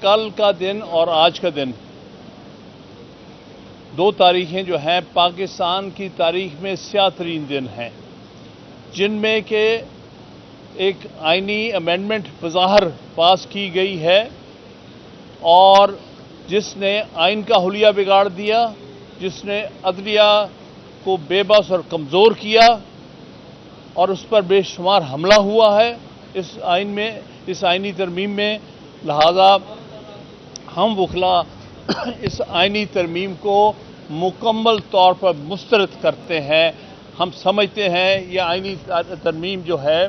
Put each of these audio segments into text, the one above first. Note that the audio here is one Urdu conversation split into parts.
کل کا دن اور آج کا دن دو تاریخیں جو ہیں پاکستان کی تاریخ میں سیاہ ترین دن ہیں، جن میں کہ ایک آئینی امینڈمنٹ بظاہر پاس کی گئی ہے اور جس نے آئین کا حلیہ بگاڑ دیا، جس نے عدلیہ کو بے بس اور کمزور کیا اور اس پر بے شمار حملہ ہوا ہے اس آئینی ترمیم میں۔ لہذا ہم وکلا اس آئینی ترمیم کو مکمل طور پر مسترد کرتے ہیں۔ ہم سمجھتے ہیں یہ آئینی ترمیم جو ہے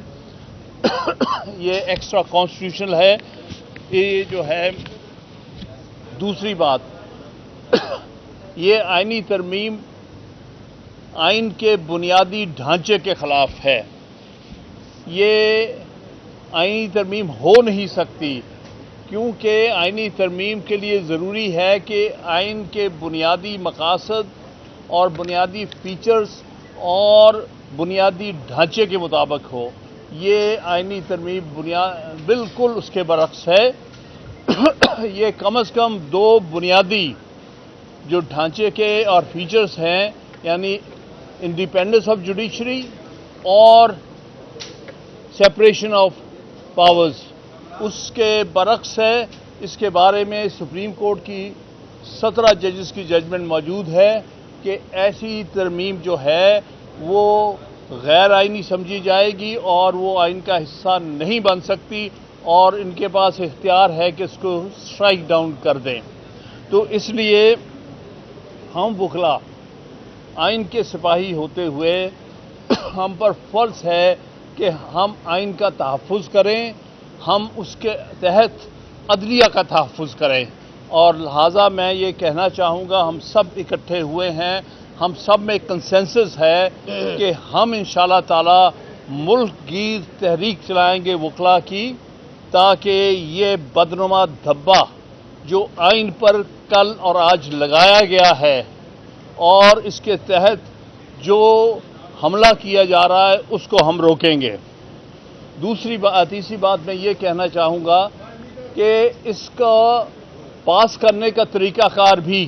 یہ ایکسٹرا کانسٹیٹیوشنل ہے۔ یہ جو ہے دوسری بات، یہ آئینی ترمیم آئین کے بنیادی ڈھانچے کے خلاف ہے۔ یہ آئینی ترمیم ہو نہیں سکتی کیونکہ آئینی ترمیم کے لیے ضروری ہے کہ آئین کے بنیادی مقاصد اور بنیادی فیچرز اور بنیادی ڈھانچے کے مطابق ہو۔ یہ آئینی ترمیم بالکل اس کے برعکس ہے۔ یہ کم از کم دو بنیادی جو ڈھانچے کے اور فیچرز ہیں، یعنی انڈیپینڈنس آف جوڈیشری اور سپریشن آف پاورز، اس کے برعکس ہے۔ اس کے بارے میں سپریم کورٹ کی 17 ججز کی ججمنٹ موجود ہے کہ ایسی ترمیم جو ہے وہ غیر آئینی سمجھی جائے گی اور وہ آئین کا حصہ نہیں بن سکتی، اور ان کے پاس اختیار ہے کہ اس کو اسٹرائک ڈاؤن کر دیں۔ تو اس لیے ہم وکلا آئین کے سپاہی ہوتے ہوئے ہم پر فرض ہے کہ ہم آئین کا تحفظ کریں، ہم اس کے تحت عدلیہ کا تحفظ کریں، اور لہٰذا میں یہ کہنا چاہوں گا ہم سب اکٹھے ہوئے ہیں، ہم سب میں کنسنسس ہے کہ ہم انشاءاللہ تعالی ملک گیر تحریک چلائیں گے وکلا کی، تاکہ یہ بدنما دھبا جو آئین پر کل اور آج لگایا گیا ہے اور اس کے تحت جو حملہ کیا جا رہا ہے اس کو ہم روکیں گے۔ تیسری بات میں یہ کہنا چاہوں گا کہ اس کا پاس کرنے کا طریقہ کار بھی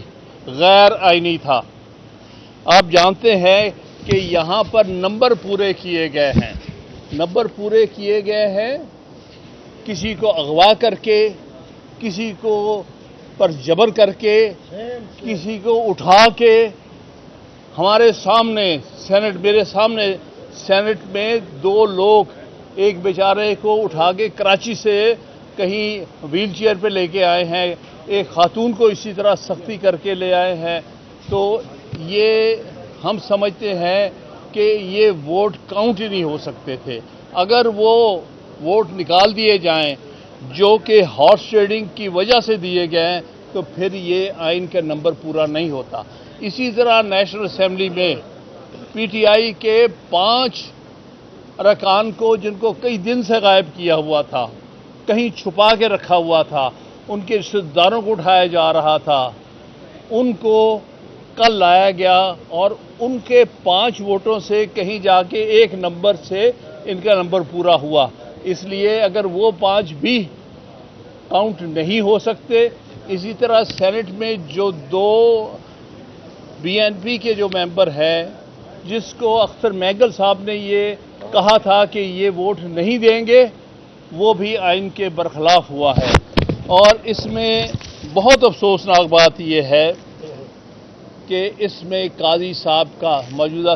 غیر آئینی تھا۔ آپ جانتے ہیں کہ یہاں پر نمبر پورے کیے گئے ہیں، کسی کو اغوا کر کے، کسی کو پر جبر کر کے، کسی کو اٹھا کے ہمارے سامنے میرے سامنے سینٹ میں دو لوگ ایک بیچارے کو اٹھا کے کراچی سے کہیں ویل چیئر پہ لے کے آئے ہیں، ایک خاتون کو اسی طرح سختی کر کے لے آئے ہیں۔ تو یہ ہم سمجھتے ہیں کہ یہ ووٹ کاؤنٹ ہی نہیں ہو سکتے تھے۔ اگر وہ ووٹ نکال دیے جائیں جو کہ ہارس ٹریڈنگ کی وجہ سے دیے گئے ہیں تو پھر یہ آئین کا نمبر پورا نہیں ہوتا۔ اسی طرح نیشنل اسمبلی میں پی ٹی آئی کے 5 ارکان کو، جن کو کئی دن سے غائب کیا ہوا تھا، کہیں چھپا کے رکھا ہوا تھا، ان کے رشتہ داروں کو اٹھایا جا رہا تھا، ان کو کل لایا گیا اور ان کے 5 ووٹوں سے کہیں جا کے 1 نمبر سے ان کا نمبر پورا ہوا۔ اس لیے اگر وہ 5 بھی کاؤنٹ نہیں ہو سکتے، اسی طرح سینٹ میں جو 2 بی این پی کے جو ممبر ہیں، جس کو اختر مینگل صاحب نے یہ کہا تھا کہ یہ ووٹ نہیں دیں گے، وہ بھی آئین کے برخلاف ہوا ہے۔ اور اس میں بہت افسوسناک بات یہ ہے کہ اس میں قاضی صاحب کا، موجودہ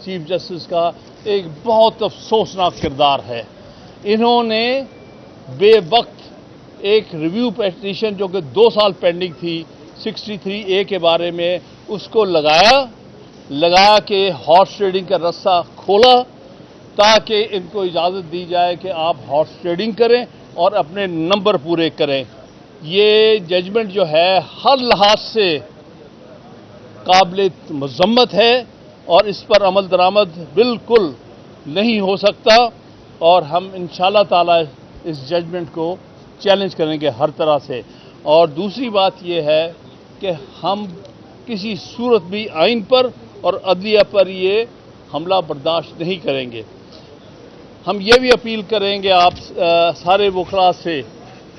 چیف جسٹس کا ایک بہت افسوسناک کردار ہے۔ انہوں نے بے وقت ایک ریویو پیٹیشن جو کہ 2 سال پینڈنگ تھی 63A کے بارے میں، اس کو لگا کے ہارس ٹریڈنگ کا رستہ کھولا تاکہ ان کو اجازت دی جائے کہ آپ ہارس ٹریڈنگ کریں اور اپنے نمبر پورے کریں۔ یہ ججمنٹ جو ہے ہر لحاظ سے قابل مذمت ہے اور اس پر عمل درآمد بالکل نہیں ہو سکتا، اور ہم انشاءاللہ تعالی اس ججمنٹ کو چیلنج کریں گے ہر طرح سے۔ اور دوسری بات یہ ہے کہ ہم کسی صورت بھی آئین پر اور عدلیہ پر یہ حملہ برداشت نہیں کریں گے۔ ہم یہ بھی اپیل کریں گے آپ سارے وکلاء سے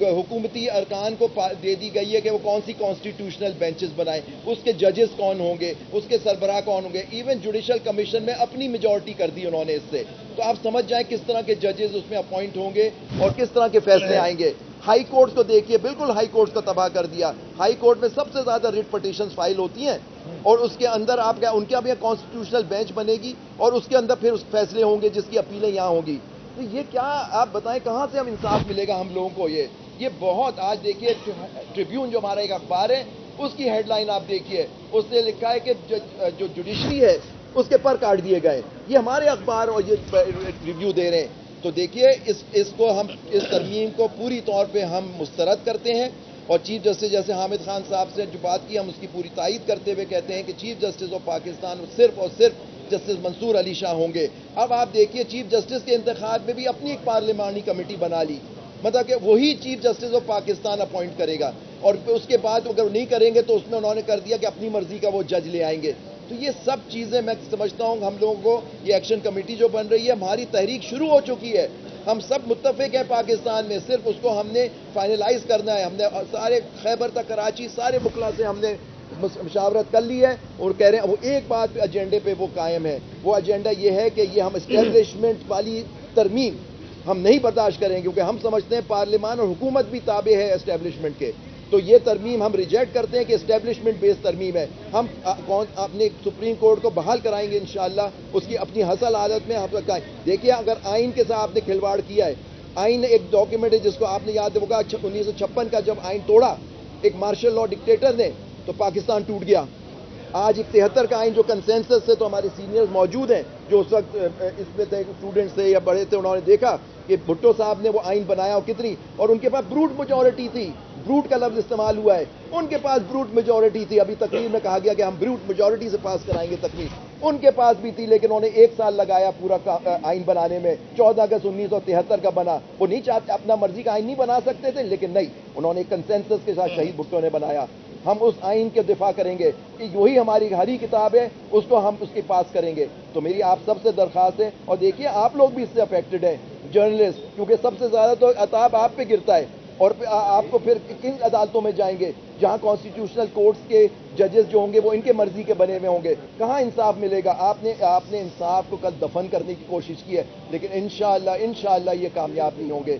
حکومتی ارکان کو دے دی گئی ہے کہ وہ کون سی کانسٹیٹیوشنل بینچز بنائیں, اس کے ججز کون ہوں گے, اس کے سربراہ کون ہوں گے. ایون جوڈیشل کمیشن میں اپنی میجورٹی کر دی انہوں نے اس سے. تو آپ سمجھ جائیں کس طرح کے ججز اس میں اپوائنٹ ہوں گے اور کس طرح کے فیصلے آئیں گے. ہائی کورٹس کو دیکھیے, بالکل ہائی کورٹس کو تباہ کر دیا. ہائی کورٹ میں سب سے زیادہ ریٹ پٹیشنز فائل ہوتی ہیں, اور اس کے اندر آپ کیا ان کے اب یہ کانسٹیٹیوشنل بینچ بنے گی اور اس کے اندر پھر اس فیصلے ہوں گے جس کی اپیلیں یہاں ہوں گی. تو یہ کیا آپ بتائیں کہاں سے ہم انصاف ملے گا ہم لوگوں کو. یہ بہت, آج دیکھیے ٹریبیون جو ہمارا ایک اخبار ہے اس کی ہیڈ لائن آپ دیکھیے, اس نے لکھا ہے کہ جو جوڈیشری ہے اس کے پر کاٹ دیے گئے. یہ ہمارے اخبار اور یہ ریویو دے رہے ہیں. تو دیکھیے اس کو ہم اس ترمیم کو پوری طور پہ ہم مسترد کرتے ہیں, اور چیف جسٹس جیسے حامد خان صاحب سے جو بات کی ہم اس کی پوری تائید کرتے ہوئے کہتے ہیں کہ چیف جسٹس آف پاکستان صرف اور صرف جسٹس منصور علی شاہ ہوں گے. اب آپ دیکھیے چیف جسٹس کے انتخاب میں بھی اپنی ایک پارلیمانی کمیٹی بنا لی, مطلب کہ وہی chief justice of Pakistan appoint کرے گا, اور اس کے بعد اگر نہیں کریں گے تو اس میں انہوں نے کر دیا کہ اپنی مرضی کا وہ جج لے آئیں گے. تو یہ سب چیزیں میں سمجھتا ہوں ہم لوگوں کو, یہ ایکشن کمیٹی جو بن رہی ہے, ہماری تحریک شروع ہو چکی ہے, ہم سب متفق ہیں پاکستان میں, صرف اس کو ہم نے فائنلائز کرنا ہے. ہم نے سارے خیبر تک کراچی سارے بکلا سے ہم نے مشاورت کر لی ہے, اور کہہ رہے ہیں وہ ایک بات ایجنڈے پہ وہ قائم ہے. وہ ایجنڈا یہ ہے کہ یہ ہم اسٹیبلشمنٹ والی ترمیم ہم نہیں برداشت کریں گے, کیونکہ ہم سمجھتے ہیں پارلیمان اور حکومت بھی تابع ہے اسٹیبلشمنٹ کے. تو یہ ترمیم ہم ریجیکٹ کرتے ہیں کہ اسٹیبلشمنٹ بیس ترمیم ہے. ہم اپنے سپریم کورٹ کو بحال کرائیں گے انشاءاللہ, اس کی اپنی حاصل حالت میں ہم دیکھیے اگر آئین کے ساتھ آپ نے کھلواڑ کیا ہے. آئین ایک ڈاکیومنٹ ہے جس کو آپ نے یاد ہوگا 1956 کا جب آئین توڑا ایک مارشل لا ڈکٹیٹر نے, تو پاکستان ٹوٹ گیا. آج 73 کا آئین جو کنسنسس سے, تو ہمارے سینئرز موجود ہیں جو اس وقت اس میں تھے, اسٹوڈنٹس تھے یا بڑے تھے, انہوں نے دیکھا کہ بھٹو صاحب نے وہ آئین بنایا اور کتنی, اور ان کے پاس بروٹ میجورٹی تھی. بروٹ کا لفظ استعمال ہوا ہے, ان کے پاس بروٹ میجورٹی تھی. ابھی تقریر میں کہا گیا کہ ہم بروٹ میجورٹی سے پاس کرائیں گے تقریر, ان کے پاس بھی تھی, لیکن انہوں نے 1 سال لگایا پورا آئین بنانے میں. 14 اگست 1973 کا بنا. وہ نہیں چاہتے, اپنا مرضی کا آئین نہیں بنا سکتے تھے, لیکن نہیں, انہوں نے کنسنسس کے ساتھ شہید بھٹو نے بنایا. ہم اس آئین کے دفاع کریں گے کہ وہی ہماری ہری کتاب ہے, اس کو ہم اس کی پاس کریں گے. تو میری آپ سب سے درخواست ہے, اور دیکھیے آپ لوگ بھی اس سے افیکٹڈ ہیں, جرنلسٹ, کیونکہ سب سے زیادہ تو عذاب آپ پہ گرتا ہے, اور آپ کو پھر کن عدالتوں میں جائیں گے جہاں کانسٹیٹیوشنل کورٹس کے ججز جو ہوں گے وہ ان کے مرضی کے بنے ہوئے ہوں گے. کہاں انصاف ملے گا؟ آپ نے انصاف کو کل دفن کرنے کی کوشش کی ہے, لیکن انشاءاللہ یہ کامیاب نہیں ہوں گے.